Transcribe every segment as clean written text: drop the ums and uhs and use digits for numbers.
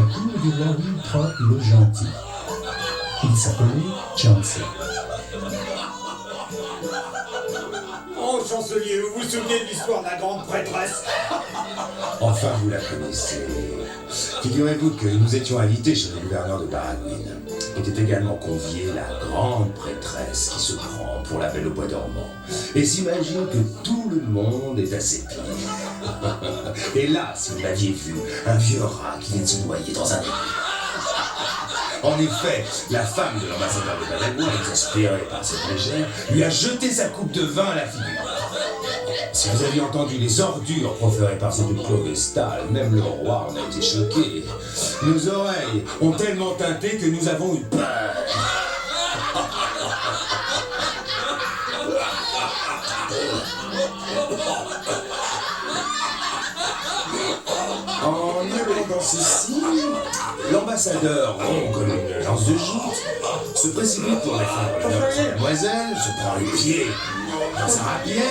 cour du roi Wilfrid le Gentil. Il s'appelait Chancey. Oh, chancelier, vous vous souvenez de l'histoire de la grande prêtresse? Enfin, vous la connaissez. Figurez-vous que nous étions invités chez le gouverneur de Baragouin. Était également conviée la grande prêtresse qui se prend pour la belle au bois dormant et s'imagine que tout le monde est à ses pieds. Et là, si vous l'aviez vu, un vieux rat qui vient de se noyer dans un égout. En effet, la femme de l'ambassadeur de Baragouin, exaspérée par cette légère, lui a jeté sa coupe de vin à la figure. Si vous aviez entendu les ordures proférées par cette pauvre Vestale, même le roi en a été choqué. Nos oreilles ont tellement tinté que nous avons eu peur. En entendant ceci, l'ambassadeur, rond comme une lance de joute, se précipite pour défendre l'honneur de sa demoiselle, se prend les pieds dans sa rapière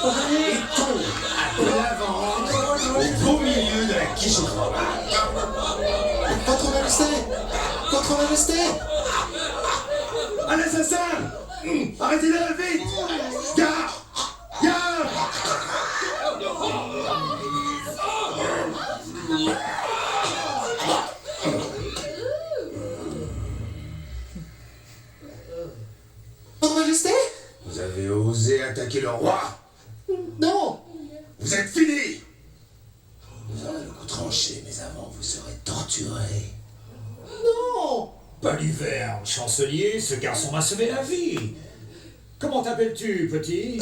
et tombe à plat ventre au beau milieu de la quiche au fromage. Votre Majesté! Votre Majesté! Un assassin! Arrêtez-le, vite! Garde! Garde! Votre Majesté? Vous avez osé attaquer le roi? Non! Vous êtes fini! Vous aurez le coup tranché, mais avant vous serez torturé. Non! Baliverne, chancelier, ce garçon m'a sauvé la vie. Comment t'appelles-tu, petit?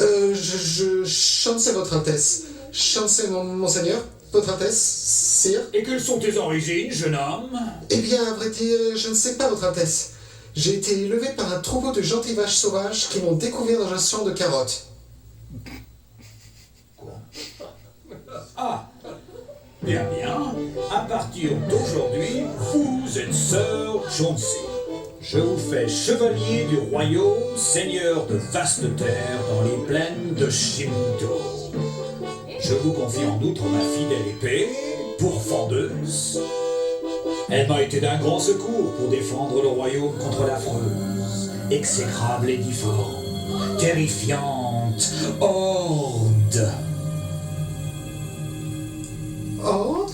Chancez votre Altesse. Chancez monseigneur, votre Altesse, sire. Et quelles sont tes origines, jeune homme? Eh bien, à vrai dire, je ne sais pas, votre Altesse. J'ai été élevé par un troupeau de gentilles vaches sauvages qui m'ont découvert dans un champ de carottes. Quoi? Ah, bien, bien. À partir d'aujourd'hui, vous êtes sœur Chancey. Je vous fais chevalier du royaume, seigneur de vastes terres dans les plaines de Shinto. Je vous confie en outre ma fidèle épée, pourfendeuse. Elle m'a été d'un grand secours pour défendre le royaume contre l'affreuse, exécrable et difforme, terrifiante horde. Oh?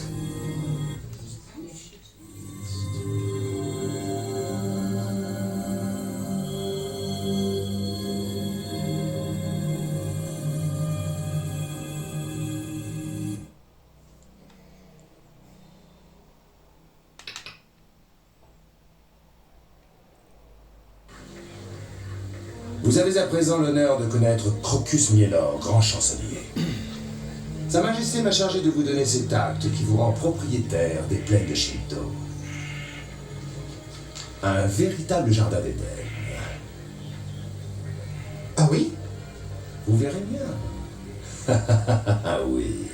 Vous avez à présent l'honneur de connaître Crocus Mielor, grand chancelier. Sa Majesté m'a chargé de vous donner cet acte qui vous rend propriétaire des plaines de Shinto. Un véritable jardin d'Éden. Ah oui? Vous verrez bien. Ah oui.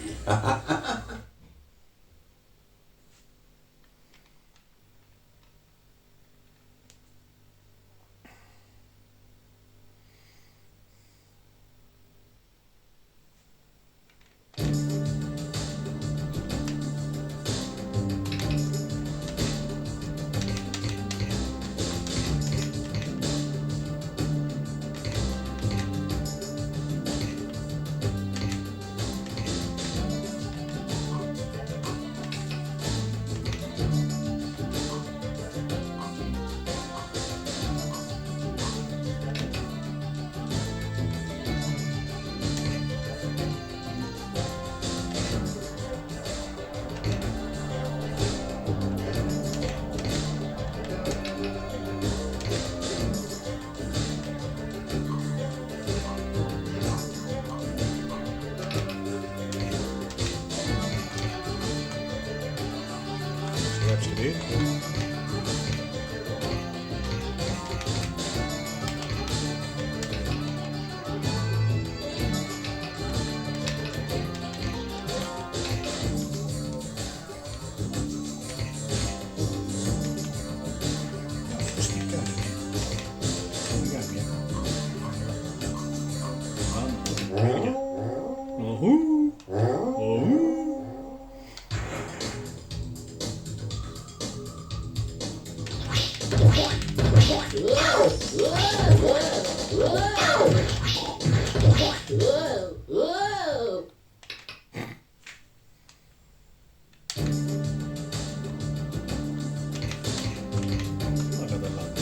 Guarda dall'alto.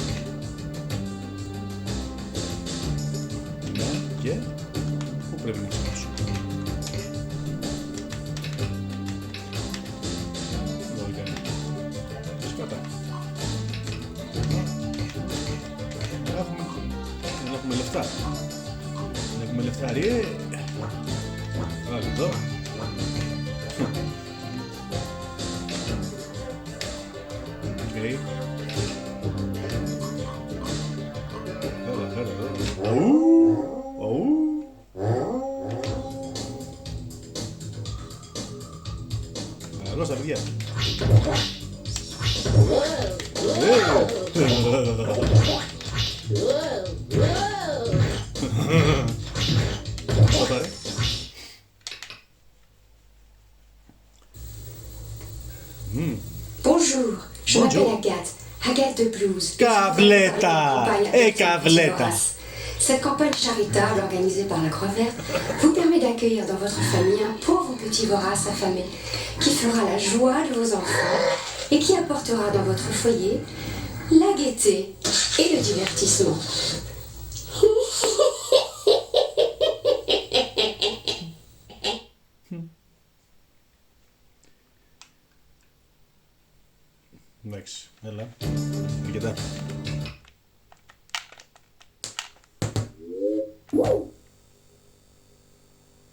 No? Chi è? Oppure me ne conosco? Dove viene? Aspetta. Non come leftare. Non come leftare. Guarda. Ok. Guarda. Oh. La rosa via. Guardare. Bonjour, je Bonjour. m'appelle Agathe, Agathe de Blues. Cavletta Et Cavletta. Cette campagne charitable organisée par la Croix Verte vous permet d'accueillir dans votre famille un pauvre petit vorace affamé qui fera la joie de vos enfants et qui apportera dans votre foyer la gaieté et le divertissement. Εντάξει, έλα. Είναι και τα.